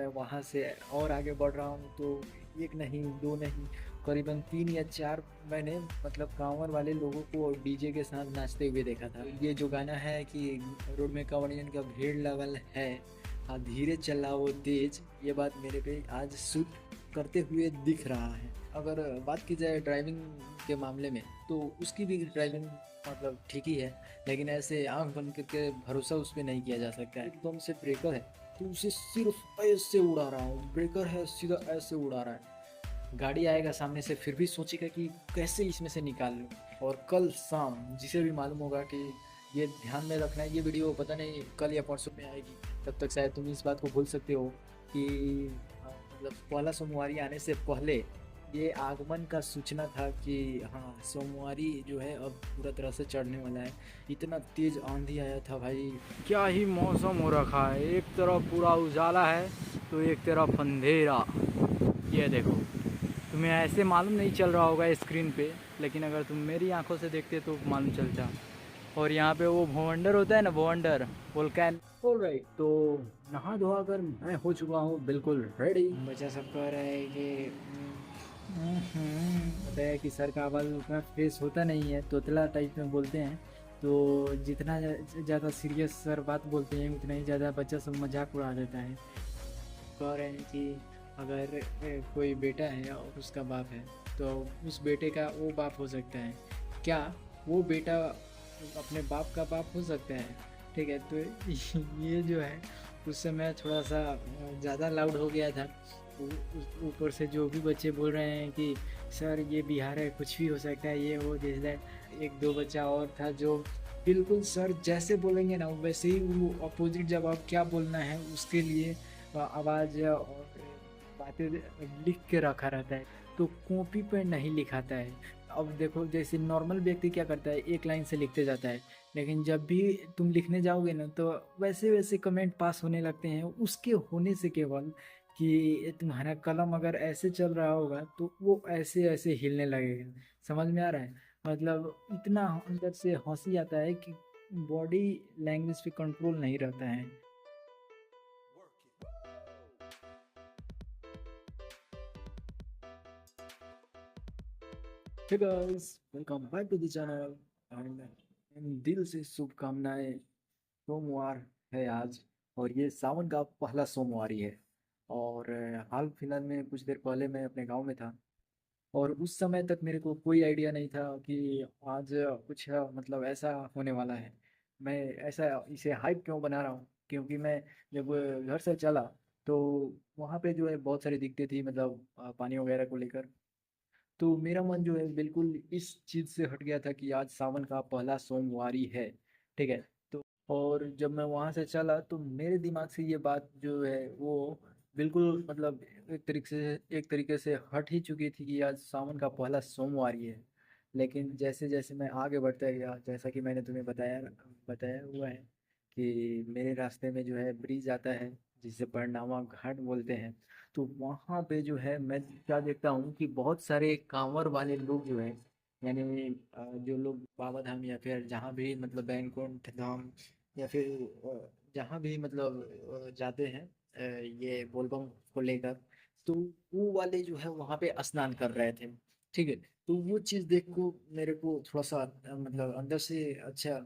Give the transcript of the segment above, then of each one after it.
मैं वहाँ से और आगे बढ़ रहा हूँ तो एक नहीं, दो नहीं, करीबन 3 या 4 मैंने मतलब कांवड़ वाले लोगों को डीजे के साथ नाचते हुए देखा था। ये जो गाना है कि रोड में कांवड़ियन का भीड़ लगल है, हाँ धीरे चला वो तेज, ये बात मेरे पे आज सूट करते हुए दिख रहा है। अगर बात की जाए ड्राइविंग के मामले में तो उसकी भी ड्राइविंग मतलब ठीक ही है, लेकिन ऐसे आंख बंद करके भरोसा उस पर नहीं किया जा सकता है। एकदम से ब्रेकर है तो उसे सिर्फ ऐसे उड़ा रहा हूँ, ब्रेकर है सीधा ऐसे उड़ा रहा है, गाड़ी आएगा सामने से फिर भी सोचेगा कि कैसे इसमें से निकाल लूँ। और कल शाम जिसे भी मालूम होगा कि ये ध्यान में रखना है, ये वीडियो पता नहीं कल या परसों में आएगी, तब तक शायद तुम इस बात को भूल सकते हो कि मतलब पहला सोमवारी आने से पहले ये आगमन का सूचना था कि हाँ सोमवारी जो है अब पूरा तरह से चढ़ने वाला है। इतना तेज आंधी आया था भाई, क्या ही मौसम हो रखा है, एक तरफ पूरा उजाला है तो एक तरफ अंधेरा। ये देखो, तुम्हें ऐसे मालूम नहीं चल रहा होगा स्क्रीन पे, लेकिन अगर तुम मेरी आंखों से देखते तो मालूम चलता। और यहाँ पे वो भवंडर होता है ना, भवंडर वोल्कैन। ऑलराइट, तो नहा धोआ कर मैं हो चुका हूँ बिल्कुल रेडी। बच्चा सब कह रहा है कि पता है कि सर का आवाज़ उतना फ्रेश होता नहीं है, तोतला टाइप में बोलते हैं। तो जितना ज़्यादा सीरियस सर बात बोलते हैं उतना ही ज़्यादा बच्चा सब मजाक उड़ा देता है। कह रहे हैं कि अगर कोई बेटा है और उसका बाप है तो उस बेटे का वो बाप हो सकता है क्या, वो बेटा अपने बाप का बाप हो सकता है। ठीक है, तो ये जो है उस समय थोड़ा सा ज़्यादा लाउड हो गया था। ऊपर से जो भी बच्चे बोल रहे हैं कि सर ये बिहार है कुछ भी हो सकता है, ये वो दिस दैट। एक दो बच्चा और था जो बिल्कुल सर जैसे बोलेंगे ना वैसे ही वो अपोजिट जवाब क्या बोलना है उसके लिए आवाज़ और बातें लिख के रखा रहता है, तो कॉपी पे नहीं लिखाता है। अब देखो जैसे नॉर्मल व्यक्ति क्या करता है, एक लाइन से लिखते जाता है, लेकिन जब भी तुम लिखने जाओगे ना तो वैसे वैसे कमेंट पास होने लगते हैं उसके होने से केवल कि तुम्हारा कलम अगर ऐसे चल रहा होगा तो वो ऐसे ऐसे हिलने लगेगा। समझ में आ रहा है? मतलब इतना अंदर से हंसी आता है कि बॉडी लैंग्वेज पे कंट्रोल नहीं रहता है। Hey guys, welcome back to the channel and दिल से शुभकामनाएं। सोमवार है आज और ये सावन का पहला सोमवारी है। और हाल फिलहाल में कुछ देर पहले मैं अपने गांव में था और उस समय तक मेरे को कोई आइडिया नहीं था कि आज कुछ मतलब ऐसा होने वाला है। मैं ऐसा इसे हाइप क्यों बना रहा हूँ क्योंकि मैं जब घर से चला तो वहाँ पे जो है बहुत सारी दिक्कतें थी, मतलब पानी वगैरह को लेकर। तो मेरा मन जो है बिल्कुल इस चीज़ से हट गया था कि आज सावन का पहला सोमवारी है। ठीक है, तो और जब मैं वहाँ से चला तो मेरे दिमाग से ये बात जो है वो बिल्कुल मतलब एक तरीके से हट ही चुकी थी कि आज सावन का पहला सोमवारी है। लेकिन जैसे जैसे मैं आगे बढ़ता गया, जैसा कि मैंने तुम्हें बताया बताया हुआ है कि मेरे रास्ते में जो है ब्रिज आता है जिसे परिणामा घाट बोलते हैं। तो वहाँ पे जो है मैं क्या देखता हूँ कि बहुत सारे कांवड़ वाले लोग जो है, यानी जो लोग बाबा धाम या फिर जहाँ भी मतलब बैकुंठ धाम या फिर जहाँ भी मतलब जाते हैं ये बोलबम को लेकर, तो वो वाले जो है वहाँ पे स्नान कर रहे थे। ठीक है, तो वो चीज़ देख को मेरे को थोड़ा सा मतलब अंदर से अच्छा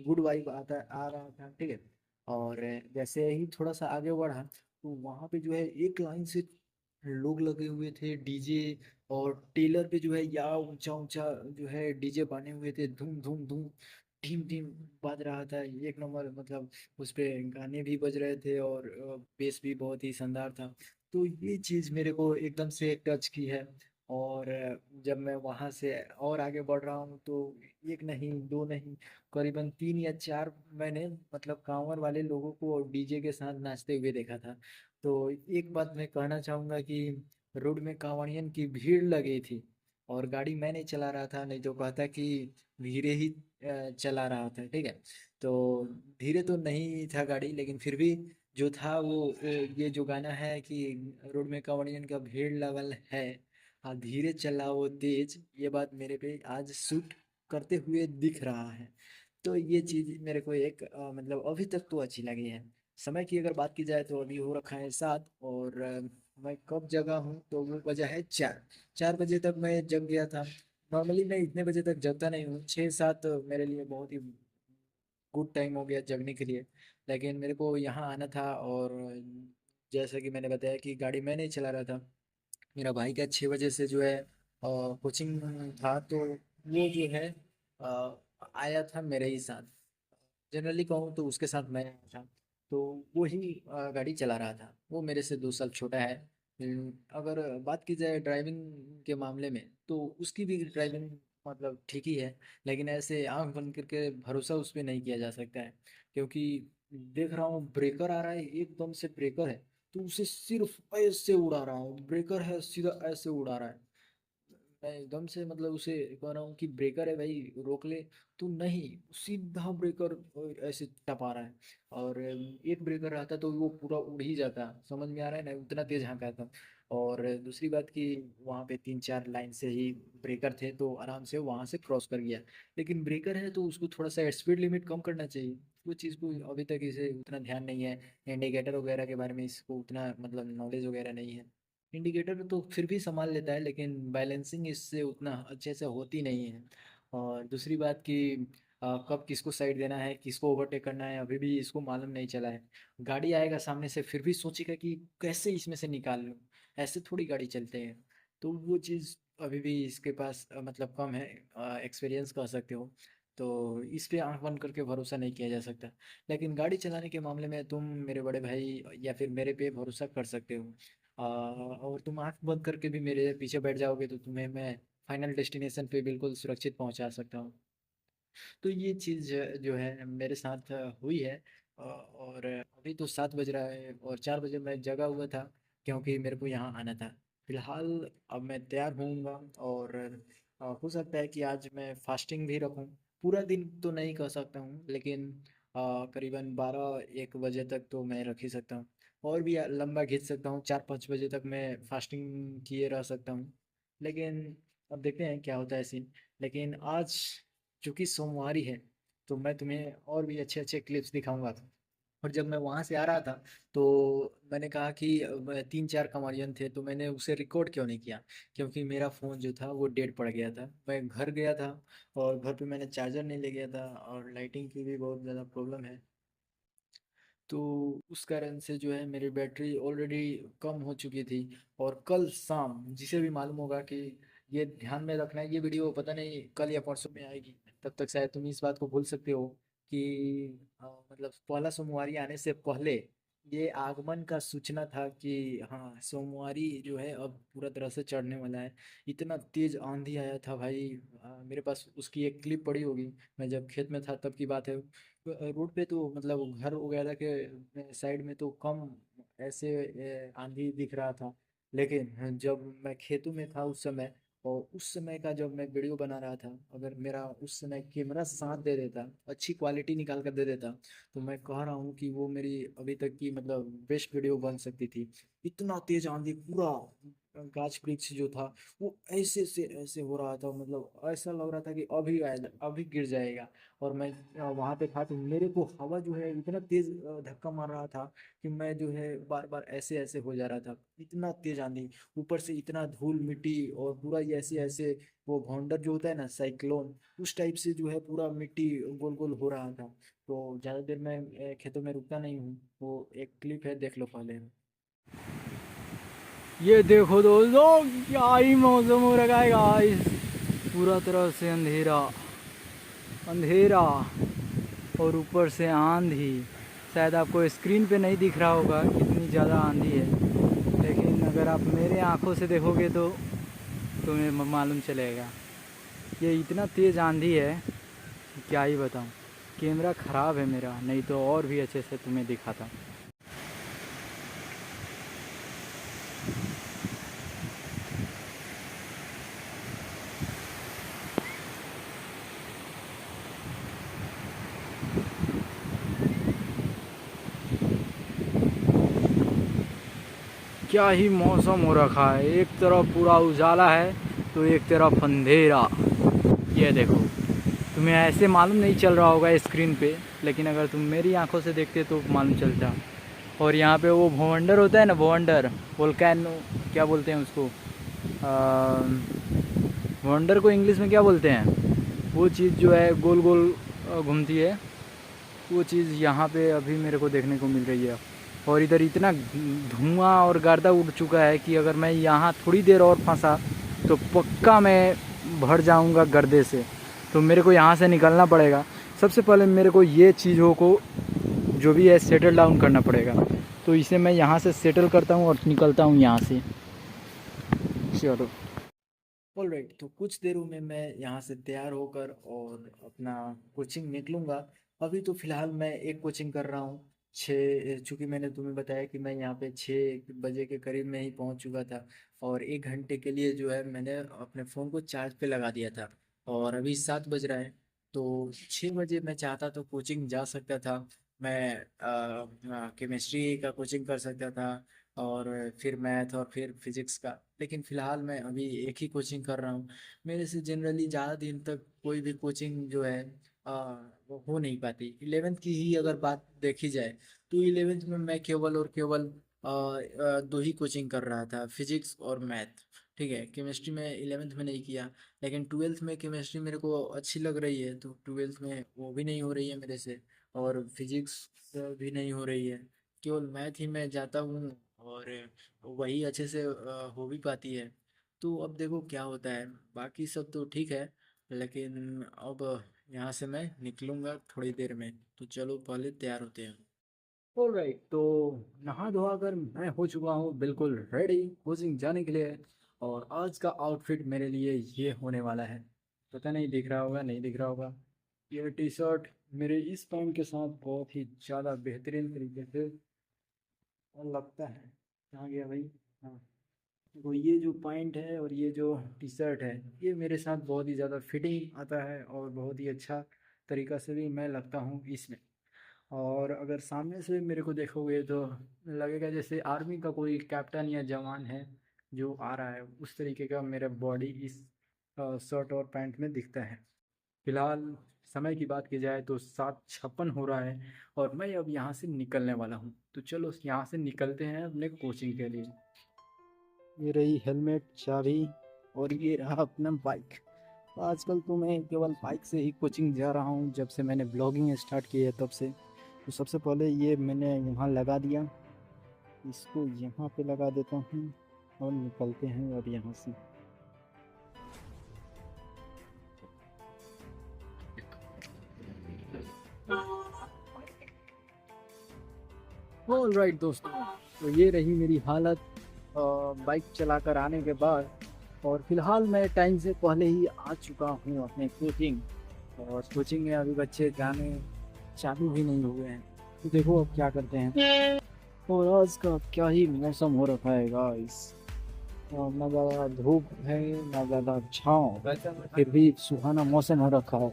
गुड वाइब आता आ रहा था। ठीक है, और जैसे ही थोड़ा सा आगे बढ़ा तो वहाँ पे जो है एक लाइन से लोग लगे हुए थे डीजे, और टेलर पे जो है या ऊंचा ऊंचा जो है डीजे बने हुए थे, धूम धूम धूम टीम टीम बज रहा था एक नंबर, मतलब उस पे गाने भी बज रहे थे और बेस भी बहुत ही शानदार था। तो ये चीज़ मेरे को एकदम से टच की है। और जब मैं वहाँ से और आगे बढ़ रहा हूँ तो एक नहीं, दो नहीं, करीबन 3 या 4 मैंने मतलब कांवड़ वाले लोगों को डीजे के साथ नाचते हुए देखा था। तो एक बात मैं कहना चाहूँगा कि रोड में कांवड़ियन की भीड़ लगी थी और गाड़ी मैं नहीं चला रहा था, नहीं तो कहता कि धीरे ही चला रहा था। ठीक है, तो धीरे तो नहीं था गाड़ी, लेकिन फिर भी जो था वो ये जो गाना है कि रोड में कांवड़ियन का भीड़ लगल है, हाँ धीरे चला वो तेज, ये बात मेरे पे आज सूट करते हुए दिख रहा है। तो ये चीज़ मेरे को एक मतलब अभी तक तो अच्छी लगी है। समय की अगर बात की जाए तो अभी हो रखा है 7, और मैं कब जगा हूँ तो वो बजा है 4। 4 बजे तक मैं जग गया था। नॉर्मली मैं इतने बजे तक जगता नहीं हूँ, 6-7 मेरे लिए बहुत ही गुड टाइम हो गया जगने के लिए। लेकिन मेरे को यहाँ आना था, और जैसा कि मैंने बताया कि गाड़ी मैं नहीं चला रहा था, मेरा भाई का 6 बजे से जो है कोचिंग था, तो वो जो है आया था मेरे ही साथ। जनरली कहूँ तो उसके साथ मैं आया था, तो वो ही गाड़ी चला रहा था। वो मेरे से 2 साल छोटा है। अगर बात की जाए ड्राइविंग के मामले में, तो उसकी भी ड्राइविंग मतलब ठीक ही है। लेकिन ऐसे आंख बंद करके भरोसा उस पर नहीं किया जा सकता है, क्योंकि देख रहा हूँ ब्रेकर आ रहा है, एकदम से ब्रेकर है, तो उसे सिर्फ ऐसे उड़ा रहा है। ब्रेकर है, सीधा ऐसे उड़ा रहा है। मैं एकदम से मतलब उसे कह रहा हूँ कि ब्रेकर है भाई, रोक ले, तो नहीं, सीधा ब्रेकर ऐसे टपा रहा है। और एक ब्रेकर रहता तो वो पूरा उड़ ही जाता, समझ में आ रहा है ना, उतना तेज हाँका था। और दूसरी बात कि वहाँ पे 3-4 लाइन से ही ब्रेकर थे, तो आराम से वहाँ से क्रॉस कर गया। लेकिन ब्रेकर है तो उसको थोड़ा सा स्पीड लिमिट कम करना चाहिए। वो चीज़ को अभी तक इसे उतना ध्यान नहीं है। इंडिकेटर वगैरह के बारे में इसको उतना मतलब नॉलेज वगैरह नहीं है। इंडिकेटर तो फिर भी संभाल लेता है, लेकिन बैलेंसिंग इससे उतना अच्छे से होती नहीं है। और दूसरी बात कि कब किसको साइड देना है, किसको ओवरटेक करना है, अभी भी इसको मालूम नहीं चला है। गाड़ी आएगा सामने से, फिर भी सोचेगा कि कैसे इसमें से निकाल लूँ। ऐसे थोड़ी गाड़ी चलते हैं। तो वो चीज़ अभी भी इसके पास मतलब कम है, एक्सपीरियंस कह सकते हो। तो इस पे आंख बंद करके भरोसा नहीं किया जा सकता। लेकिन गाड़ी चलाने के मामले में तुम मेरे बड़े भाई या फिर मेरे पे भरोसा कर सकते हो। और तुम आंख बंद करके भी मेरे पीछे बैठ जाओगे तो तुम्हें मैं फाइनल डेस्टिनेशन पे बिल्कुल सुरक्षित पहुंचा सकता हूँ। तो ये चीज़ जो है मेरे साथ हुई है। और अभी तो 7 बज रहा है, और 4 बजे मैं जगा हुआ था, क्योंकि मेरे को यहाँ आना था। फिलहाल अब मैं तैयार होऊंगा, और हो सकता है कि आज मैं फास्टिंग भी रखूँ। पूरा दिन तो नहीं कह सकता हूँ, लेकिन करीबन 12-1 बजे तक तो मैं रख ही सकता हूँ। और भी लंबा खींच सकता हूँ, 4-5 बजे तक मैं फास्टिंग किए रह सकता हूँ। लेकिन अब देखते हैं क्या होता है सीन। लेकिन आज चूंकि सोमवारी है, तो मैं तुम्हें और भी अच्छे अच्छे क्लिप्स दिखाऊंगा। और जब मैं वहां से आ रहा था, तो मैंने कहा कि 3-4 कॉमेडियन थे, तो मैंने उसे रिकॉर्ड क्यों नहीं किया, क्योंकि मेरा फ़ोन जो था वो डेड पड़ गया था। मैं घर गया था, और घर पे मैंने चार्जर नहीं ले गया था, और लाइटिंग की भी बहुत ज़्यादा प्रॉब्लम है। तो उस कारण से जो है मेरी बैटरी ऑलरेडी कम हो चुकी थी। और कल शाम जिसे भी मालूम होगा कि ये ध्यान में रखना है, ये वीडियो पता नहीं कल या परसों में आएगी, तब तक शायद तुम इस बात को भूल सकते हो कि मतलब पहला सोमवारी आने से पहले ये आगमन का सूचना था कि हाँ, सोमवारी जो है अब पूरा तरह से चढ़ने वाला है। इतना तेज आंधी आया था भाई। मेरे पास उसकी एक क्लिप पड़ी होगी, मैं जब खेत में था तब की बात है। रोड पे तो मतलब घर वगैरह के साइड में तो कम ऐसे आंधी दिख रहा था। लेकिन जब मैं खेतों में था उस समय, और उस समय का जब मैं वीडियो बना रहा था, अगर मेरा उस समय कैमरा साथ दे देता, अच्छी क्वालिटी निकाल कर दे देता, तो मैं कह रहा हूँ कि वो मेरी अभी तक की मतलब बेस्ट वीडियो बन सकती थी। इतना तेज आंधी, पूरा गाछ वृक्ष जो था वो ऐसे से ऐसे हो रहा था, मतलब ऐसा लग रहा था कि अभी अभी गिर जाएगा। और मैं वहां पे था, तो मेरे को हवा जो है इतना तेज धक्का मार रहा था कि मैं जो है बार बार ऐसे ऐसे हो जा रहा था। इतना तेज आंधी, ऊपर से इतना धूल मिट्टी, और पूरा ये ऐसे ऐसे वो भौंडर जो होता है ना, साइक्लोन, उस टाइप से जो है पूरा मिट्टी गोल गोल हो रहा था। तो ज़्यादा देर मैं खेतों में रुकता नहीं हूँ। वो एक क्लिप है, देख लो पहले। ये देखो दोस्तों, क्या ही मौसम हो रखा है गाइस। पूरा तरह से अंधेरा अंधेरा, और ऊपर से आंधी। शायद आपको स्क्रीन पे नहीं दिख रहा होगा कितनी ज़्यादा आंधी है, लेकिन अगर आप मेरे आंखों से देखोगे तो तुम्हें मालूम चलेगा। ये इतना तेज़ आंधी है कि क्या ही बताऊँ। कैमरा ख़राब है मेरा, नहीं तो और भी अच्छे से तुम्हें दिखाता। क्या ही मौसम हो रखा है, एक तरफ पूरा उजाला है तो एक तरफ अंधेरा। ये देखो, तुम्हें ऐसे मालूम नहीं चल रहा होगा स्क्रीन पे, लेकिन अगर तुम मेरी आंखों से देखते तो मालूम चलता। और यहाँ पे वो भवंडर होता है ना, भवंडर, वोल्केनो, क्या बोलते हैं उसको, भवंडर को इंग्लिश में क्या बोलते हैं, वो चीज़ जो है गोल गोल घूमती है, वो चीज़ यहाँ पे अभी मेरे को देखने को मिल रही है। और इधर इतना धुआं और गर्दा उड़ चुका है कि अगर मैं यहाँ थोड़ी देर और फंसा तो पक्का मैं भर जाऊँगा गर्दे से। तो मेरे को यहाँ से निकलना पड़ेगा। सबसे पहले मेरे को ये चीज़ों को जो भी है सेटल डाउन करना पड़ेगा। तो इसे मैं यहाँ से सेटल करता हूँ और निकलता हूँ यहाँ से। चलो, ऑलराइट, तो कुछ देरों में मैं यहाँ से तैयार होकर और अपना कोचिंग निकलूँगा। अभी तो फ़िलहाल मैं एक कोचिंग कर रहा हूँ। चूँकि मैंने तुम्हें बताया कि मैं यहाँ पे 6 बजे के करीब में ही पहुँच चुका था, और 1 घंटे के लिए जो है मैंने अपने फ़ोन को चार्ज पे लगा दिया था। और अभी 7 बज रहा है, तो 6 बजे मैं चाहता तो कोचिंग जा सकता था। मैं केमिस्ट्री का कोचिंग कर सकता था, और फिर मैथ, और फिर फिजिक्स का। लेकिन फ़िलहाल मैं अभी एक ही कोचिंग कर रहा हूँ। मेरे से जनरली ज़्यादा दिन तक कोई भी कोचिंग जो है वो हो नहीं पाती। 11th की ही अगर बात देखी जाए तो 11th में मैं केवल और केवल 2 ही कोचिंग कर रहा था, फिजिक्स और मैथ। ठीक है, केमिस्ट्री में 11th में नहीं किया। लेकिन 12th में केमिस्ट्री मेरे को अच्छी लग रही है, तो 12th में वो भी नहीं हो रही है मेरे से। और फिजिक्स भी नहीं हो रही है। केवल मैथ ही मैं जाता हूँ, और वही अच्छे से हो भी पाती है। तो अब देखो क्या होता है। बाकी सब तो ठीक है, लेकिन अब यहाँ से मैं निकलूँगा थोड़ी देर में। तो चलो पहले तैयार होते हैं। ऑलराइट, तो नहा धोआ कर मैं हो चुका हूँ बिल्कुल रेडी कोचिंग जाने के लिए। और आज का आउटफिट मेरे लिए ये होने वाला है। पता नहीं दिख रहा होगा, नहीं दिख रहा होगा। ये टी शर्ट मेरे इस पैंट के साथ बहुत ही ज़्यादा बेहतरीन तरीके से लगता है। कहाँ गया भाई? हाँ, वो ये जो पैंट है और ये जो टी शर्ट है, ये मेरे साथ बहुत ही ज़्यादा फिटिंग आता है, और बहुत ही अच्छा तरीका से भी मैं लगता हूँ इसमें। और अगर सामने से मेरे को देखोगे तो लगेगा जैसे आर्मी का कोई कैप्टन या जवान है जो आ रहा है, उस तरीके का मेरा बॉडी इस शर्ट और पैंट में दिखता है। फिलहाल समय की बात की जाए तो 7:56 हो रहा है, और मैं अब यहाँ से निकलने वाला हूँ। तो चलो यहाँ से निकलते हैं अपने कोचिंग के लिए। ये रही हेलमेट, चाबी, और ये रहा अपना बाइक। आजकल तो मैं केवल बाइक से ही कोचिंग जा रहा हूँ, जब से मैंने ब्लॉगिंग स्टार्ट की है तब से। तो सबसे पहले ये मैंने यहाँ लगा दिया, इसको यहाँ पे लगा देता हूँ, और निकलते हैं अब यहाँ से। ऑलराइट दोस्तों, तो ये रही मेरी हालत बाइक चलाकर आने के बाद। और फिलहाल मैं टाइम से पहले ही आ चुका हूँ अपने कोचिंग। और कोचिंग में अभी बच्चे जाने चालू भी नहीं हुए हैं। तो देखो अब क्या करते हैं। और आज का क्या ही मौसम हो रखा है गाइस। ना ज़्यादा धूप है, ना ज़्यादा छाँव, फिर भी सुहाना मौसम हो रखा है।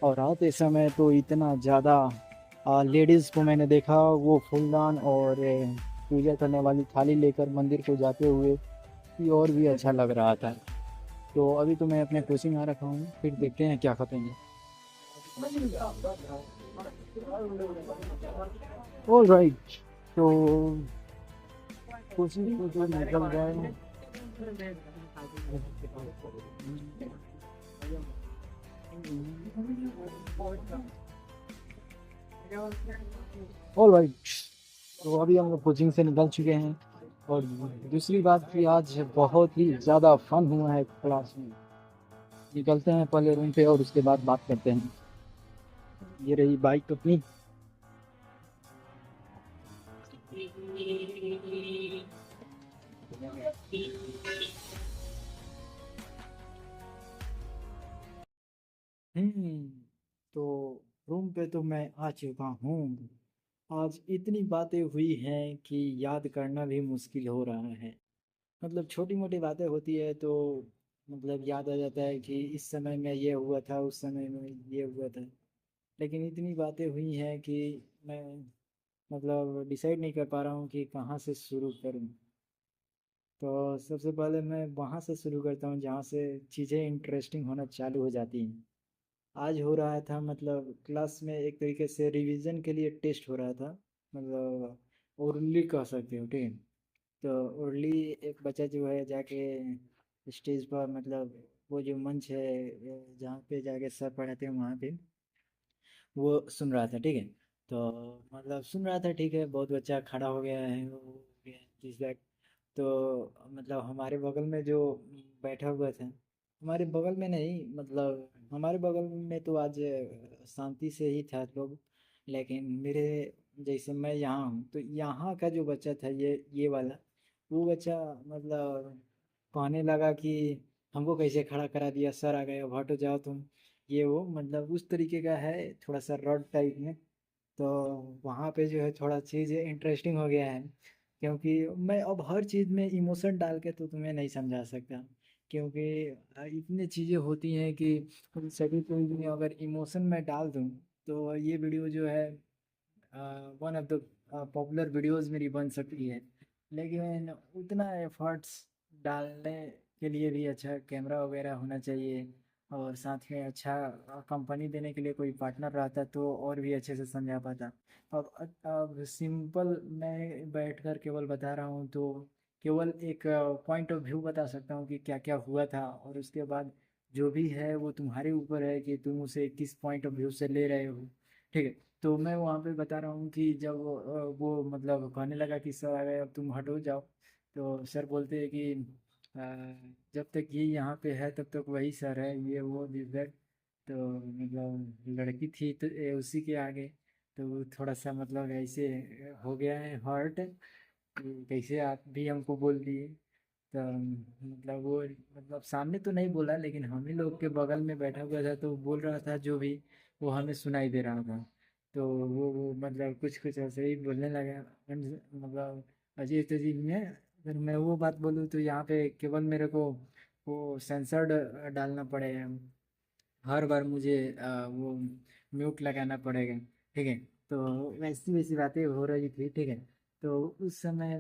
और आते समय तो इतना ज़्यादा लेडीज़ को मैंने देखा, वो फूलदान और पूजा करने वाली थाली लेकर मंदिर को जाते हुए, कि और भी अच्छा लग रहा था। तो अभी तो मैं अपने कोचिंग आ रखा हूँ, फिर देखते हैं क्या करेंगे। ऑल राइट, तो कोचिंग को जो निकल गए। ऑल राइट, तो अभी हम लोग कोचिंग से निकल चुके हैं। और दूसरी बात कि आज बहुत ही ज़्यादा फन हुआ है क्लास में। निकलते हैं पहले रूम पे और उसके बाद बात करते हैं। ये रही बाइक अपनी। हम्म, तो रूम पे तो मैं आ चुका हूँ। आज इतनी बातें हुई हैं कि याद करना भी मुश्किल हो रहा है। मतलब छोटी मोटी बातें होती है तो मतलब याद आ जाता है कि इस समय में ये हुआ था, उस समय में ये हुआ था। लेकिन इतनी बातें हुई हैं कि मैं मतलब डिसाइड नहीं कर पा रहा हूँ कि कहाँ से शुरू करूँ। तो सबसे पहले मैं वहाँ से शुरू करता हूँ जहाँ से चीज़ें इंटरेस्टिंग होना चालू हो जाती हैं। आज हो रहा था, मतलब क्लास में एक तरीके से रिवीजन के लिए टेस्ट हो रहा था, मतलब ओरली कह सकते हो, ठीक है। तो ओरली एक बच्चा जो है जाके स्टेज पर, मतलब वो जो मंच है जहाँ पे जाके सर पढ़ाते हैं वहाँ पे वो सुन रहा था, ठीक है। तो मतलब सुन रहा था, ठीक है, बहुत बच्चा खड़ा हो गया है, वो हो गया जिस दैट। तो मतलब हमारे बगल में जो बैठा हुआ था, हमारे बगल में नहीं, मतलब हमारे बगल में तो आज शांति से ही था लोग, लेकिन मेरे जैसे मैं यहाँ हूँ तो यहाँ का जो बच्चा था, ये वाला, वो बच्चा मतलब कहने लगा कि हमको कैसे खड़ा करा दिया, सर आ गए, अब हटो जाओ तुम, ये वो, मतलब उस तरीके का है, थोड़ा सा रॉड टाइप में। तो वहाँ पे जो है थोड़ा चीज़ इंटरेस्टिंग हो गया है, क्योंकि मैं अब हर चीज़ में इमोशन डाल के तो तुम्हें नहीं समझा सकता, क्योंकि इतनी चीज़ें होती हैं कि उन सभी को भी अगर इमोशन में डाल दूँ तो ये वीडियो जो है one of the popular videos मेरी बन सकती है। लेकिन उतना एफर्ट्स डालने के लिए भी अच्छा कैमरा वगैरह होना चाहिए, और साथ में अच्छा कंपनी देने के लिए कोई पार्टनर रहता तो और भी अच्छे से समझा पाता। अब सिंपल मैं बैठकर केवल बता रहा हूँ, तो केवल एक पॉइंट ऑफ व्यू बता सकता हूँ कि क्या क्या हुआ था, और उसके बाद जो भी है वो तुम्हारे ऊपर है कि तुम उसे किस पॉइंट ऑफ व्यू से ले रहे हो, ठीक है। तो मैं वहाँ पे बता रहा हूँ कि जब वो मतलब कहने लगा कि सर आ गए, अब तुम हटो जाओ, तो सर बोलते हैं कि अ, जब तक ये यहाँ पे है तब तक वही सर है, ये वो दिस दैट। तो मतलब लड़की थी तो उसी के आगे, तो वो थोड़ा सा मतलब ऐसे हो गया है हर्ट, कैसे आप भी हमको बोल दिए। तो मतलब वो, मतलब सामने तो नहीं बोला, लेकिन हम ही लोग के बगल में बैठा हुआ था, तो बोल रहा था जो भी, वो हमें सुनाई दे रहा था। तो वो मतलब कुछ कुछ ऐसे ही बोलने लगा, मतलब अजीब तजीब में। अगर मैं वो बात बोलूँ तो यहाँ पे केवल मेरे को वो सेंसर्ड डालना पड़ेगा, हर बार मुझे वो म्यूट लगाना पड़ेगा, ठीक है। तो वैसी वैसी बातें हो रही थी, ठीक है। तो उस समय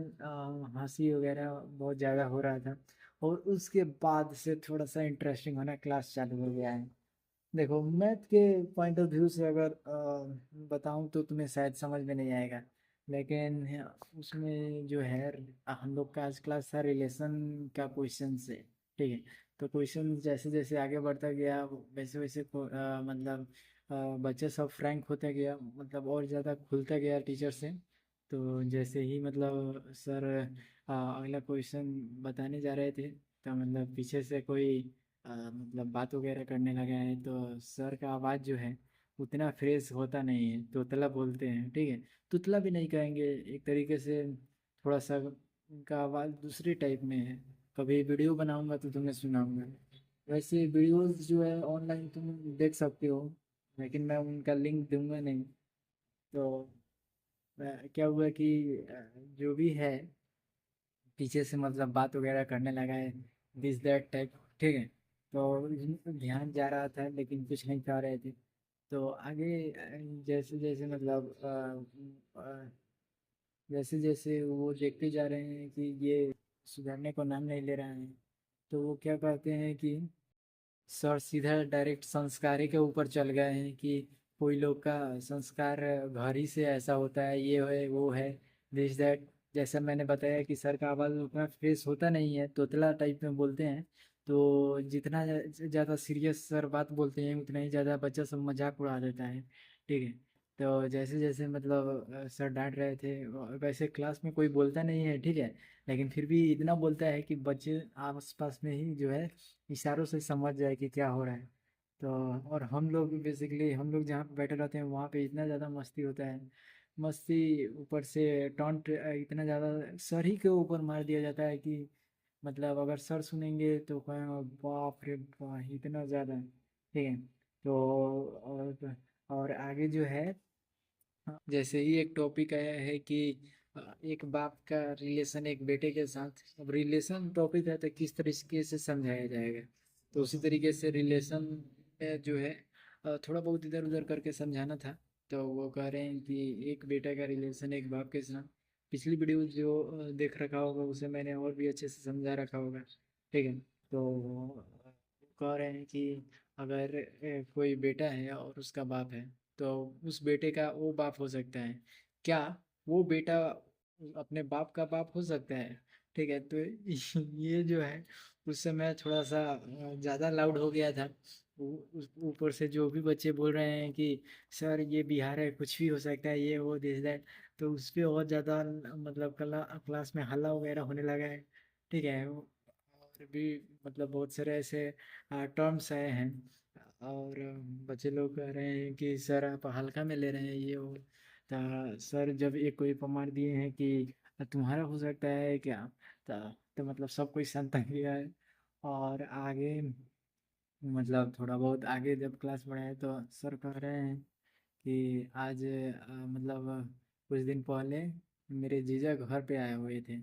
हंसी वगैरह बहुत ज़्यादा हो रहा था, और उसके बाद से थोड़ा सा इंटरेस्टिंग होना क्लास चालू हो गया है। देखो मैथ के पॉइंट ऑफ व्यू से अगर बताऊं तो तुम्हें शायद समझ में नहीं आएगा, लेकिन उसमें जो है हम लोग का आज क्लास था रिलेशन का क्वेश्चन से, ठीक है। तो क्वेश्चन जैसे जैसे आगे बढ़ता गया वैसे वैसे मतलब बच्चे सब फ्रैंक होते गया, मतलब और ज़्यादा खुलता गया टीचर से। तो जैसे ही मतलब सर अगला क्वेश्चन बताने जा रहे थे, तो मतलब पीछे से कोई मतलब बात वगैरह करने लगा है, तो सर का आवाज़ जो है उतना फ्रेश होता नहीं है, तोतला बोलते हैं, ठीक है। तुतला भी नहीं कहेंगे, एक तरीके से थोड़ा सा उनका आवाज़ दूसरी टाइप में है। कभी वीडियो बनाऊंगा तो तुम्हें सुनाऊंगा। वैसे वीडियोस जो है ऑनलाइन तुम देख सकते हो, लेकिन मैं उनका लिंक दूंगा नहीं। तो क्या हुआ कि जो भी है पीछे से मतलब बात वगैरह करने लगा है, दिस दैट टाइप, ठीक है। तो ध्यान जा रहा था लेकिन कुछ नहीं कह रहे थे। तो आगे जैसे जैसे मतलब जैसे जैसे वो देखते जा रहे हैं कि ये सुधरने को नाम नहीं ले रहा है, तो वो क्या कहते हैं कि सर सीधा डायरेक्ट संस्कार के ऊपर चल गए हैं कि कोई लोग का संस्कार घर ही से ऐसा होता है, ये है वो है, दिस दैट। जैसा मैंने बताया कि सर का आवाज़ उतना फ्रेश होता नहीं है, तोतला टाइप में बोलते हैं। तो जितना ज़्यादा सीरियस सर बात बोलते हैं उतना ही ज़्यादा बच्चा सब मजाक उड़ा देता है, ठीक है। तो जैसे जैसे मतलब सर डांट रहे थे, वैसे क्लास में कोई बोलता नहीं है, ठीक है, लेकिन फिर भी इतना बोलता है कि बच्चे आस पास में ही जो है इशारों से समझ जाए कि क्या हो रहा है। तो और हम लोग बेसिकली, हम लोग जहाँ पे बैठे रहते हैं वहाँ पे इतना ज़्यादा मस्ती होता है, मस्ती ऊपर से टॉन्ट इतना ज़्यादा सर ही के ऊपर मार दिया जाता है कि मतलब अगर सर सुनेंगे तो कहेंगे बाप रे बाप इतना ज़्यादा, ठीक है। तो और आगे जो है, हाँ, जैसे ही एक टॉपिक आया है कि एक बाप का रिलेशन एक बेटे के साथ, अब रिलेशन टॉपिक है तो किस तरीके से समझाया जाएगा। तो उसी तरीके से रिलेशन में जो है थोड़ा बहुत इधर उधर करके समझाना था। तो वो कह रहे हैं कि एक बेटे का रिलेशन एक बाप के साथ, पिछली वीडियो जो देख रखा होगा उसे मैंने और भी अच्छे से समझा रखा होगा, ठीक है। तो कह रहे हैं कि अगर कोई बेटा है और उसका बाप है, तो उस बेटे का वो बाप हो सकता है। क्या वो बेटा अपने बाप का बाप हो सकता है? ठीक है, तो ये जो है, उस समय थोड़ा सा ज़्यादा लाउड हो गया था। ऊपर से जो भी बच्चे बोल रहे हैं कि सर ये बिहार है, कुछ भी हो सकता है, ये वो दिस दैट, तो उस पे और ज़्यादा मतलब क्लास में हल्ला वगैरह होने लगा है। ठीक है, और भी मतलब बहुत सारे ऐसे टर्म्स आए हैं, और बच्चे लोग कह रहे हैं कि सर आप हल्का में ले रहे हैं ये वो। सर जब एक कोई प्रमाण दिए हैं कि तुम्हारा हो सकता है क्या, तो मतलब सब कोई शांत हो गया है। और आगे मतलब थोड़ा बहुत आगे जब क्लास बढ़ाए तो सर कह रहे हैं कि आज मतलब कुछ दिन पहले मेरे जीजा घर पे आए हुए थे।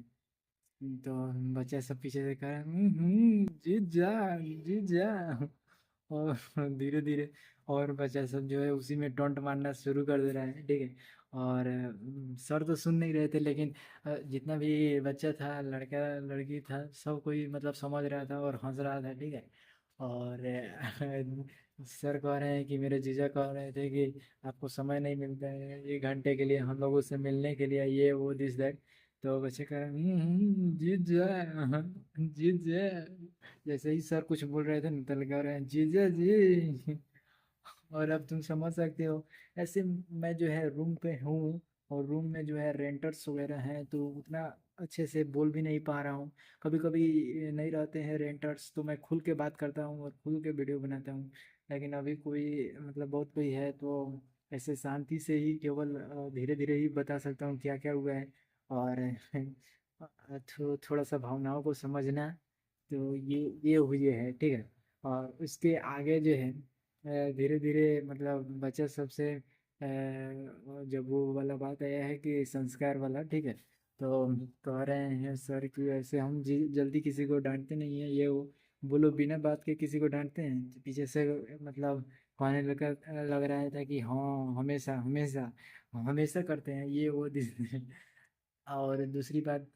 तो बच्चा सब पीछे से कह रहा है, जीत जा, जीत जा। और धीरे धीरे और बच्चा सब जो है उसी में टोंट मारना शुरू कर दे रहा है। ठीक है, और सर तो सुन नहीं रहे थे, लेकिन जितना भी बच्चा था, लड़का लड़की था, सब कोई मतलब समझ रहा था और हंस रहा था। ठीक है, और सर कह रहे हैं कि मेरे जीजा कह रहे थे कि आपको समय नहीं मिलता है 1 घंटे के लिए हम लोगों से मिलने के लिए, ये वो दिस दैट। तो बच्चे कह रहे हैं, जीत जाए, जीत जाए। जैसे ही सर कुछ बोल रहे थे, निकल कह रहे हैं जीजा जी। और अब तुम समझ सकते हो, ऐसे मैं जो है रूम पे हूँ, और रूम में जो है रेंटर्स वगैरह हैं, तो उतना अच्छे से बोल भी नहीं पा रहा हूँ। कभी कभी नहीं रहते हैं रेंटर्स, तो मैं खुल के बात करता हूँ और खुल के वीडियो बनाता हूँ। लेकिन अभी कोई मतलब बहुत कोई है, तो ऐसे शांति से ही केवल धीरे धीरे ही बता सकता हूँ क्या क्या हुआ है। और थोड़ा सा भावनाओं को समझना, तो ये हुई है। ठीक है, और उसके आगे जो है धीरे धीरे मतलब बच्चा सबसे जब वो वाला बात आया है कि संस्कार वाला। ठीक है, तो कह रहे हैं सर कि ऐसे हम जल्दी किसी को डांटते नहीं है, ये वो। बोलो बिना बात के किसी को डांटते हैं? तो पीछे से मतलब कहने लग रहा था कि हाँ, हमेशा हमेशा हमेशा करते हैं ये वो और दूसरी बात,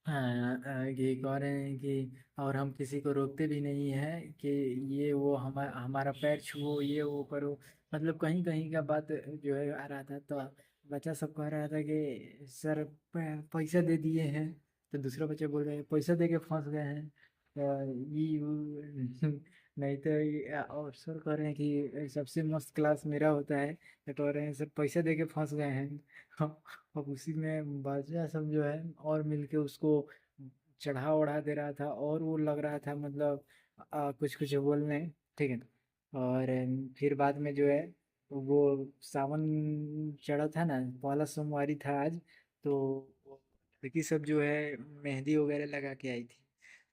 हाँ, ये कह रहे हैं कि और हम किसी को रोकते भी नहीं है कि ये वो हमारा पैर छुओ, ये वो करो। मतलब कहीं कहीं का बात जो है आ रहा था, तो बच्चा सब कह रहा था कि सर पैसा दे दिए हैं। तो दूसरा बच्चा बोल रहे हैं पैसा दे के फंस गए हैं। नहीं तो और सर कह रहे हैं कि सबसे मस्त क्लास मेरा होता है, तो कह रहे हैं सर पैसा दे के फंस गए हैं। अब उसी में बच्चा सब जो है और मिलके उसको चढ़ा उड़ा दे रहा था, और वो लग रहा था मतलब कुछ कुछ बोलने। ठीक है, और फिर बाद में जो है वो सावन चढ़ा था ना, पहला सोमवारी था आज। तो वो लड़की सब जो है मेहंदी वगैरह लगा के आई थी,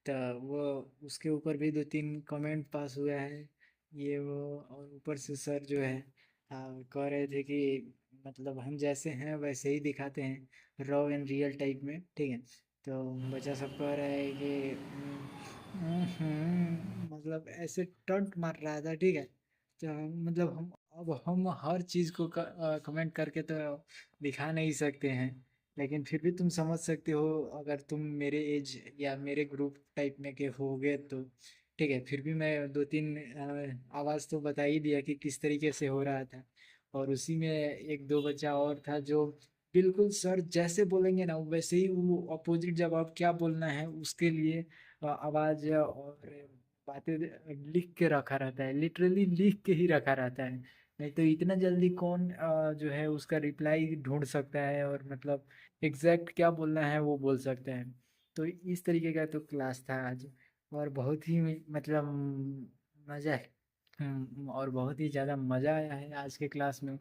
तो वो उसके ऊपर भी 2-3 कमेंट पास हुआ है, ये वो। और ऊपर से सर जो है कह रहे थे कि मतलब हम जैसे हैं वैसे ही दिखाते हैं, रॉ एंड रियल टाइप में। ठीक है, तो बच्चा सब कह रहा है कि मतलब ऐसे टंट मार रहा था। ठीक है, तो मतलब हम अब हम हर चीज़ को कमेंट करके तो दिखा नहीं सकते हैं, लेकिन फिर भी तुम समझ सकते हो अगर तुम मेरे एज या मेरे ग्रुप टाइप में के होगे तो। ठीक है, फिर भी मैं 2-3 आवाज़ तो बता ही दिया कि किस तरीके से हो रहा था। और उसी में एक दो बच्चा और था जो बिल्कुल सर जैसे बोलेंगे ना वैसे ही वो अपोजिट जवाब क्या बोलना है उसके लिए आवाज़ और बातें लिख के रखा रहता है, लिटरली लिख के ही रखा रहता है। नहीं तो इतना जल्दी कौन जो है उसका रिप्लाई ढूंढ सकता है, और मतलब एग्जैक्ट क्या बोलना है वो बोल सकते हैं। तो इस तरीके का तो क्लास था आज, और बहुत ही मतलब मज़ा है। और बहुत ही ज़्यादा मज़ा आया है आज के क्लास में।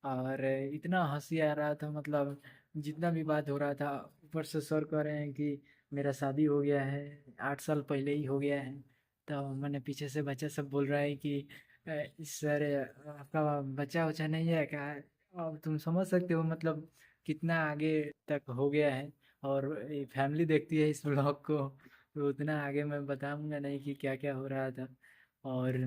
और इतना हंसी आ रहा था, मतलब जितना भी बात हो रहा था, ऊपर से सर कह रहे हैं कि मेरा शादी हो गया है, 8 साल पहले ही हो गया है। तो मैंने पीछे से बच्चा सब बोल रहा है कि सर आपका बच्चा वच्चा नहीं है क्या? अब तुम समझ सकते हो मतलब कितना आगे तक हो गया है। और फैमिली देखती है इस ब्लॉग को, तो उतना आगे मैं बताऊंगा नहीं कि क्या क्या हो रहा था। और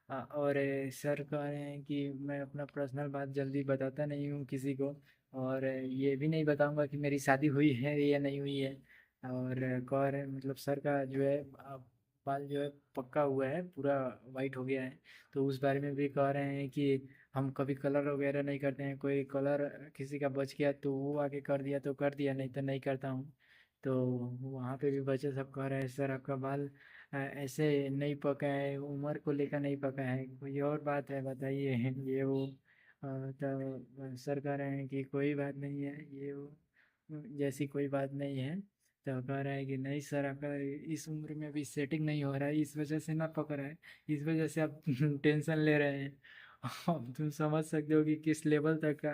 और सर कह रहे हैं कि मैं अपना पर्सनल बात जल्दी बताता नहीं हूँ किसी को, और ये भी नहीं बताऊंगा कि मेरी शादी हुई है या नहीं हुई है। और कह रहे मतलब सर का जो है बाल जो है पक्का हुआ है, पूरा वाइट हो गया है। तो उस बारे में भी कह रहे हैं कि हम कभी कलर वगैरह नहीं करते हैं, कोई कलर किसी का बच गया तो वो आके कर दिया तो कर दिया, नहीं तो नहीं करता हूँ। तो वहाँ पे भी बच्चे सब कह रहे हैं सर आपका बाल ऐसे नहीं पका है, उम्र को लेकर नहीं पका है, कोई और बात है बताइए। ये वो तो सर कह रहे हैं कि कोई बात नहीं है, ये वो जैसी कोई बात नहीं है। तो कह रहा है कि नहीं सर आपका इस उम्र में अभी सेटिंग नहीं हो रहा है, इस वजह से ना पक रहा है, इस वजह से आप टेंशन ले रहे हैं। अब तुम समझ सकते हो कि किस लेवल तक का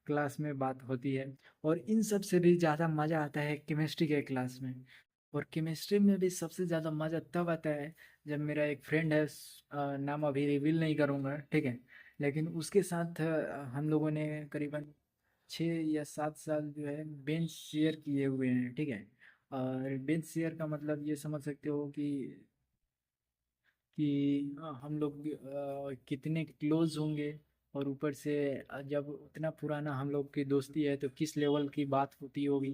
क्लास में बात होती है। और इन सब से भी ज़्यादा मज़ा आता है केमिस्ट्री के क्लास में। और केमिस्ट्री में भी सबसे ज़्यादा मज़ा तब आता है जब मेरा एक फ्रेंड है, नाम अभी रिवील नहीं करूँगा, ठीक है, लेकिन उसके साथ हम लोगों ने करीबन 6 या 7 साल जो है बेंच शेयर किए हुए हैं, ठीक है। और बेंच शेयर का मतलब ये समझ सकते हो कि हम लोग कितने क्लोज होंगे। और ऊपर से जब उतना पुराना हम लोग की दोस्ती है तो किस लेवल की बात होती होगी।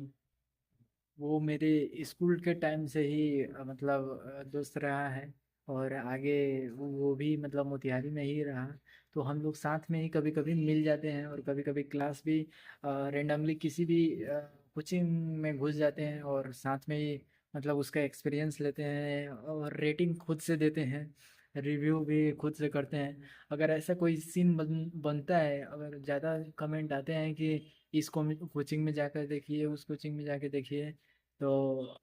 वो मेरे स्कूल के टाइम से ही मतलब दोस्त रहा है। और आगे वो भी मतलब मोतिहारी में ही रहा। तो हम लोग साथ में ही कभी कभी मिल जाते हैं, और कभी कभी क्लास भी रेंडमली किसी भी कोचिंग में घुस जाते हैं, और साथ में ही मतलब उसका एक्सपीरियंस लेते हैं और रेटिंग खुद से देते हैं, रिव्यू भी खुद से करते हैं। अगर ऐसा कोई सीन बनता है, अगर ज़्यादा कमेंट आते हैं कि इस कोचिंग में जाकर देखिए, उस कोचिंग में जाकर देखिए, तो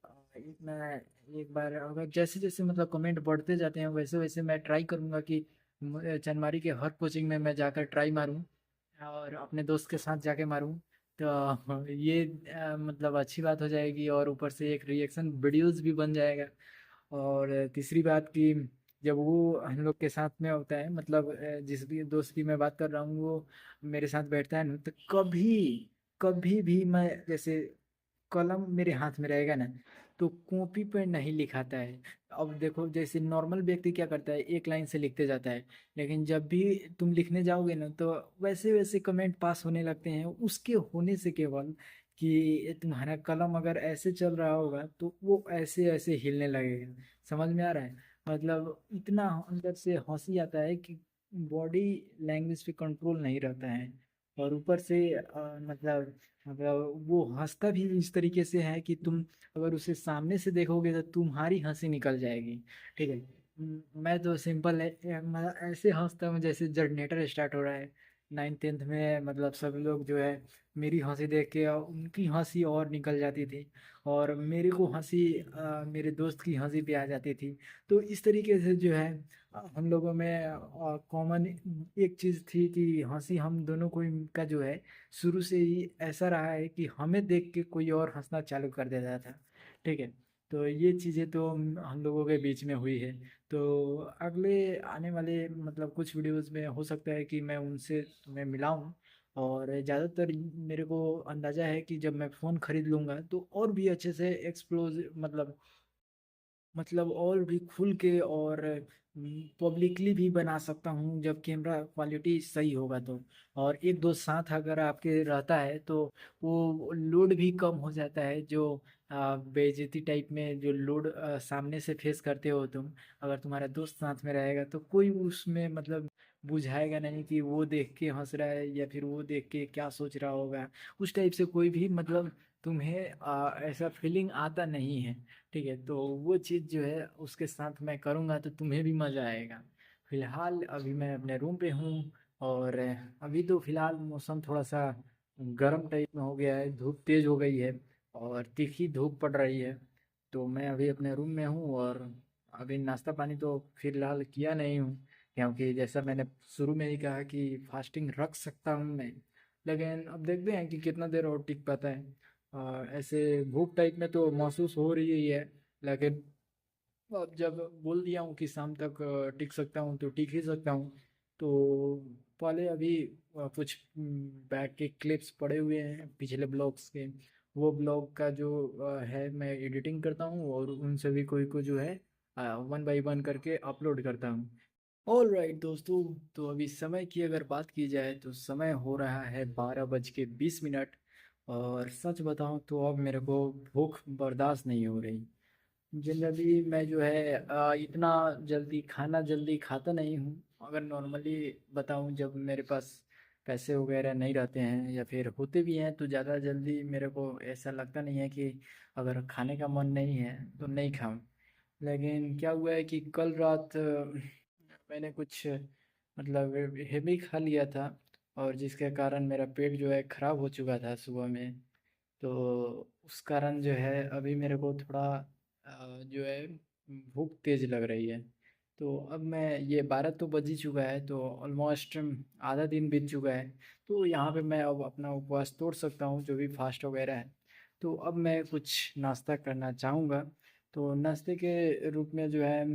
मैं एक बार अगर जैसे जैसे मतलब कमेंट बढ़ते जाते हैं वैसे वैसे मैं ट्राई करूँगा कि चनमारी के हर कोचिंग में मैं जाकर ट्राई मारूँ, और अपने दोस्त के साथ जाके मारूँ। तो ये मतलब अच्छी बात हो जाएगी, और ऊपर से एक रिएक्शन वीडियोस भी बन जाएगा। और तीसरी बात कि जब वो हम लोग के साथ में होता है, मतलब जिस भी दोस्त की मैं बात कर रहा हूँ वो मेरे साथ बैठता है ना, तो कभी कभी भी मैं जैसे कलम मेरे हाथ में रहेगा ना, तो कॉपी पे नहीं लिखाता है। अब देखो जैसे नॉर्मल व्यक्ति क्या करता है, एक लाइन से लिखते जाता है, लेकिन जब भी तुम लिखने जाओगे ना तो वैसे वैसे कमेंट पास होने लगते हैं, उसके होने से केवल कि तुम्हारा कलम अगर ऐसे चल रहा होगा तो वो ऐसे ऐसे हिलने लगेगा। समझ में आ रहा है? मतलब इतना अंदर से हंसी आता है कि बॉडी लैंग्वेज पे कंट्रोल नहीं रहता है। और ऊपर से मतलब वो हंसता भी इस तरीके से है कि तुम अगर उसे सामने से देखोगे तो तुम्हारी हंसी निकल जाएगी, ठीक है। मैं तो सिंपल है, मतलब ऐसे हंसता हूँ जैसे जनरेटर स्टार्ट हो रहा है। 9th 10th में मतलब सब लोग जो है मेरी हंसी देख के उनकी हंसी और निकल जाती थी, और मेरे को हंसी मेरे दोस्त की हंसी पे आ जाती थी। तो इस तरीके से जो है हम लोगों में कॉमन एक चीज़ थी कि हंसी हम दोनों को का जो है शुरू से ही ऐसा रहा है कि हमें देख के कोई और हंसना चालू कर देता था, ठीक है। तो ये चीज़ें तो हम लोगों के बीच में हुई है। तो अगले आने वाले मतलब कुछ वीडियोस में हो सकता है कि मैं उनसे तुम्हें मिलाऊं। और ज़्यादातर मेरे को अंदाज़ा है कि जब मैं फ़ोन खरीद लूँगा तो और भी अच्छे से एक्सप्लोज मतलब और भी खुल के और पब्लिकली भी बना सकता हूँ जब कैमरा क्वालिटी सही होगा तो। और एक दो साथ अगर आपके रहता है तो वो लोड भी कम हो जाता है, जो बेइज्जती टाइप में जो लोड सामने से फेस करते हो तुम, अगर तुम्हारा दोस्त साथ में रहेगा तो कोई उसमें मतलब बुझाएगा नहीं कि वो देख के हंस रहा है या फिर वो देख के क्या सोच रहा होगा। उस टाइप से कोई भी मतलब तुम्हें ऐसा फीलिंग आता नहीं है, ठीक है। तो वो चीज़ जो है उसके साथ मैं करूँगा तो तुम्हें भी मज़ा आएगा। फिलहाल अभी मैं अपने रूम पे हूँ, और अभी तो फिलहाल मौसम थोड़ा सा गर्म टाइप में हो गया है, धूप तेज़ हो गई है और तीखी धूप पड़ रही है। तो मैं अभी अपने रूम में हूँ, और अभी नाश्ता पानी तो फिलहाल किया नहीं हूँ, क्योंकि जैसा मैंने शुरू में ही कहा कि फास्टिंग रख सकता हूँ मैं, लेकिन अब देखते हैं कि कितना देर और टिक पाता है। ऐसे भूख टाइप में तो महसूस हो रही ही है, लेकिन अब जब बोल दिया हूँ कि शाम तक टिक सकता हूँ तो टिक ही सकता हूँ। तो पहले अभी कुछ बैक के क्लिप्स पड़े हुए हैं पिछले ब्लॉग्स के, वो ब्लॉग का जो है मैं एडिटिंग करता हूँ और उन सभी को जो है 1 बाय 1 करके अपलोड करता हूँ। ऑल राइट दोस्तों, तो अभी समय की अगर बात की जाए तो समय हो रहा है 12:20। और सच बताऊं तो अब मेरे को भूख बर्दाश्त नहीं हो रही। जनरली मैं जो है इतना जल्दी खाता नहीं हूँ। अगर नॉर्मली बताऊँ, जब मेरे पास पैसे वगैरह नहीं रहते हैं या फिर होते भी हैं तो ज़्यादा जल्दी मेरे को ऐसा लगता नहीं है कि अगर खाने का मन नहीं है तो नहीं खाऊं। लेकिन क्या हुआ है कि कल रात मैंने कुछ मतलब हेवी खा लिया था, और जिसके कारण मेरा पेट जो है ख़राब हो चुका था सुबह में। तो उस कारण जो है अभी मेरे को थोड़ा जो है भूख तेज़ लग रही है। तो अब मैं ये 12 तो बज ही चुका है, तो ऑलमोस्ट आधा दिन बीत चुका है। तो यहाँ पे मैं अब अपना उपवास तोड़ सकता हूँ, जो भी फास्ट वगैरह है। तो अब मैं कुछ नाश्ता करना चाहूँगा। तो नाश्ते के रूप में जो है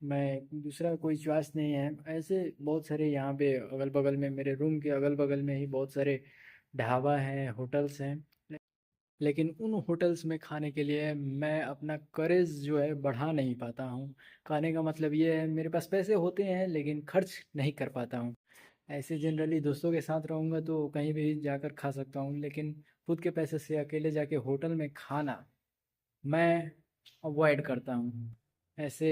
मैं दूसरा कोई चॉइस नहीं है। ऐसे बहुत सारे यहाँ पे अगल बगल में, मेरे रूम के अगल बगल में ही बहुत सारे ढाबा हैं, होटल्स हैं। लेकिन उन होटल्स में खाने के लिए मैं अपना करेज जो है बढ़ा नहीं पाता हूँ। खाने का मतलब ये है, मेरे पास पैसे होते हैं लेकिन खर्च नहीं कर पाता हूँ। ऐसे जनरली दोस्तों के साथ रहूँगा तो कहीं भी जाकर खा सकता हूँ, लेकिन खुद के पैसे से अकेले जाके होटल में खाना मैं अवॉइड करता हूँ। ऐसे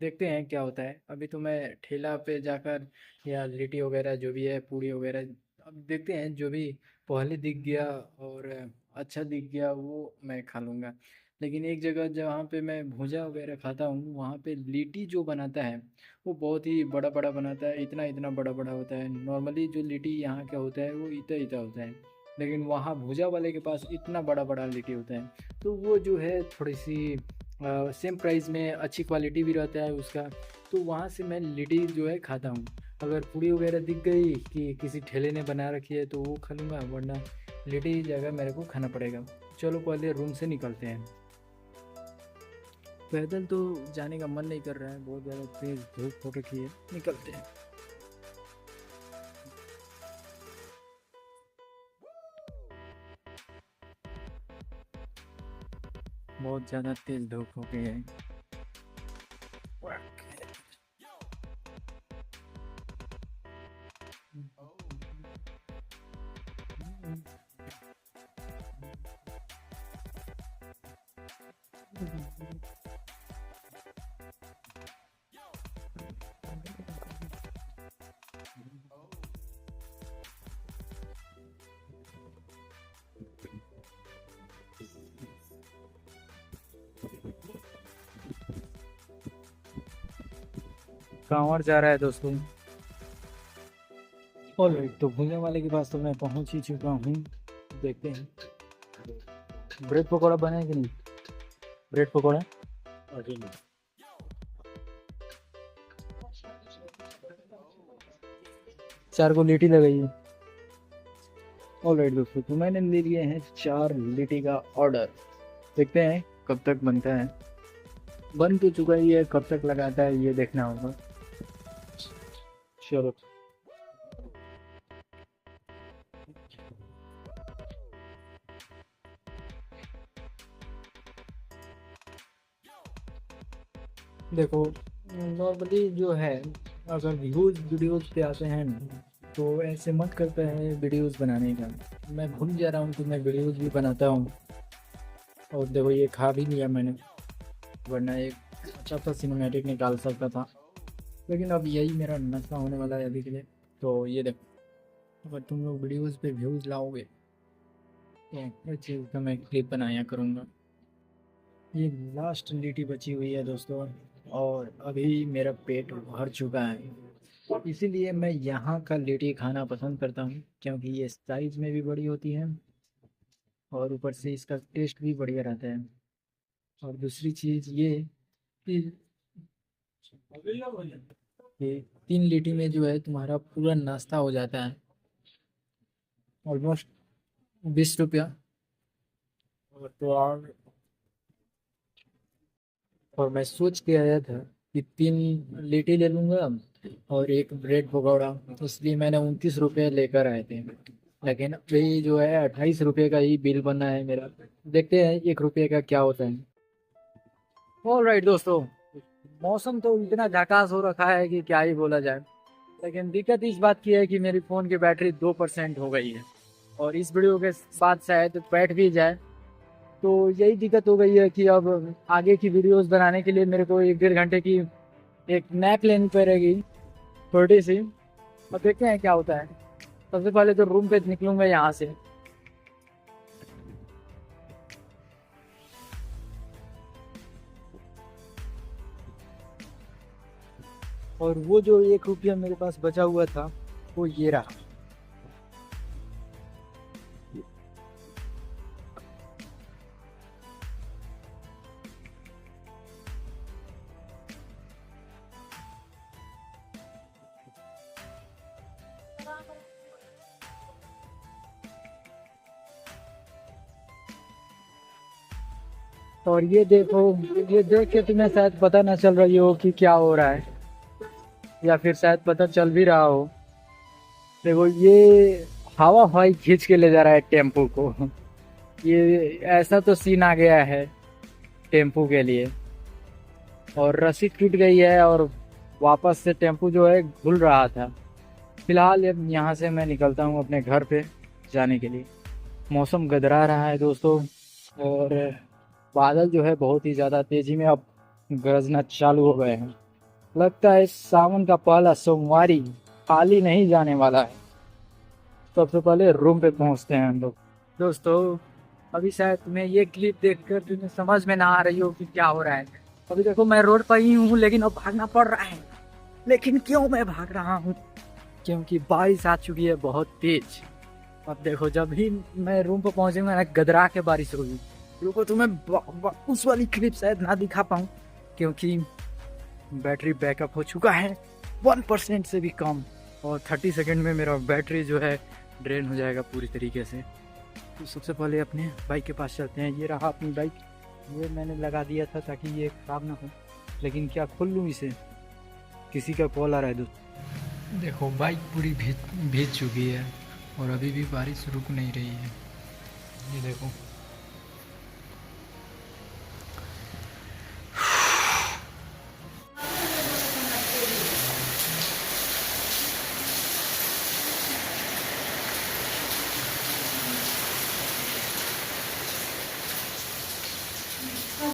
देखते हैं क्या होता है। अभी तो मैं ठेला पे जाकर या लिट्टी वगैरह जो भी है, पूड़ी वगैरह, अब देखते हैं जो भी पहले दिख गया और अच्छा दिख गया वो मैं खा लूँगा। लेकिन एक जगह जहाँ पे मैं भुजा वगैरह खाता हूँ, वहाँ पे लिट्टी जो बनाता है वो बहुत ही बड़ा बड़ा बनाता है, इतना इतना बड़ा बड़ा होता है। नॉर्मली जो लिट्टी यहाँ का होता है वो इतना इतना होता है, लेकिन वहाँ भुजा वाले के पास इतना बड़ा बड़ा लिट्टी होता है। तो वो जो है थोड़ी सी सेम प्राइस में अच्छी क्वालिटी भी रहता है उसका। तो वहाँ से मैं लिट्टी जो है खाता हूँ। अगर पूड़ी वगैरह दिख गई कि किसी ठेले ने बना रखी है तो वो खा लूँगा, वरना लिट्टी जगह मेरे को खाना पड़ेगा। चलो पहले रूम से निकलते हैं। पैदल तो जाने का मन नहीं कर रहा है, बहुत ज़्यादा तेज़ धूप हो रखी है। निकलते हैं। बहुत ज़्यादा तेज़ धूप हो गई है। कांवड़ जा रहा है दोस्तों। ऑलराइट, तो भुजा वाले के पास तो मैं पहुंच ही चुका हूँ। देखते हैं ब्रेड पकौड़ा बने कि नहीं। ब्रेड पकौड़ा चार को लिट्टी लगाइए। ऑलराइट दोस्तों, तो मैंने ले लिए हैं 4 लिट्टी का ऑर्डर। देखते हैं कब तक बनता है। बन तो चुका ही है, कब तक लगाता है ये देखना होगा। चलो। देखो, नॉर्मली जो है, अगर व्यूज वीडियोस पे आते हैं ना, तो ऐसे मत करता है वीडियोस बनाने का। मैं भूल जा रहा हूँ कि मैं वीडियोस भी बनाता हूँ। और देखो ये खा भी लिया मैंने, वरना एक अच्छा सा सिनेमैटिक निकाल सकता था। लेकिन अब यही मेरा नशा होने वाला है अभी के लिए। तो ये देखो, अगर तुम लोग वीडियोस पे व्यूज़ लाओगे तो हर चीज़ का मैं क्लिप बनाया करूँगा। ये लास्ट लिट्टी बची हुई है दोस्तों, और अभी मेरा पेट भर चुका है। इसीलिए मैं यहाँ का लिट्टी खाना पसंद करता हूँ, क्योंकि ये साइज़ में भी बड़ी होती है और ऊपर से इसका टेस्ट भी बढ़िया रहता है। और दूसरी चीज़ ये कि ये 3 लिट्टी में जो है तुम्हारा पूरा नाश्ता हो जाता है, ऑलमोस्ट 20 रुपया। और मैं सोच के आया था कि 3 लिट्टी ले लूँगा और एक ब्रेड पकौड़ा, इसलिए मैंने 29 रुपये लेकर आए थे। लेकिन अभी जो है 28 रुपये का ही बिल बना है मेरा। देखते हैं 1 रुपये का क्या होता है। ऑल राइट दोस्तों, मौसम तो इतना झकास हो रखा है कि क्या ही बोला जाए। लेकिन दिक्कत इस बात की है कि मेरी फ़ोन की बैटरी 2% हो गई है, और इस वीडियो के बाद शायद बैठ भी जाए। तो यही दिक्कत हो गई है कि अब आगे की वीडियोस बनाने के लिए मेरे को 1-1.5 घंटे की एक नैप लेनी पड़ेगी, छोटी सी। और देखते हैं क्या होता है। सबसे पहले तो रूम पे निकलूंगा यहाँ से। और वो जो 1 रुपया मेरे पास बचा हुआ था वो ये रहा। और ये देखो, ये देख के तुम्हें शायद पता ना चल रही हो कि क्या हो रहा है, या फिर शायद पता चल भी रहा हो। देखो ये हवा हवाई खींच के ले जा रहा है टेम्पो को। ये ऐसा तो सीन आ गया है टेम्पो के लिए। और रस्सी टूट गई है और वापस से टेम्पो जो है घुल रहा था। फिलहाल अब यहाँ से मैं निकलता हूँ अपने घर पे जाने के लिए। मौसम गदरा रहा है दोस्तों, और बादल जो है बहुत ही ज़्यादा तेज़ी में अब गरजना चालू हो गए हैं। लगता है सावन का पहला सोमवारी खाली नहीं जाने वाला है। सबसे पहले रूम पे पहुंचते हैं हम लोग। दोस्तों अभी शायद तुम्हें ये क्लिप देखकर तुम्हें समझ में ना आ रही हो कि क्या हो रहा है। अभी देखो मैं रोड पर ही हूँ, लेकिन अब भागना पड़ रहा है। लेकिन क्यों मैं भाग रहा हूँ? क्योंकि बारिश आ चुकी है बहुत तेज। अब देखो जब भी मैं रूम पर पहुंचूंगा ना, गदरा के बारिश होगी। रुको तुम्हें उस वाली क्लिप शायद ना दिखा पाऊँ, क्योंकि बैटरी बैकअप हो चुका है 1% से भी कम। और 30 सेकंड में मेरा बैटरी जो है ड्रेन हो जाएगा पूरी तरीके से। तो सबसे पहले अपने बाइक के पास चलते हैं। ये रहा अपनी बाइक, ये मैंने लगा दिया था ताकि ये ख़राब ना हो। लेकिन क्या खोल लूँ इसे? किसी का कॉल आ रहा है दोस्त। देखो बाइक पूरी भीग चुकी है और अभी भी बारिश रुक नहीं रही है। ये देखो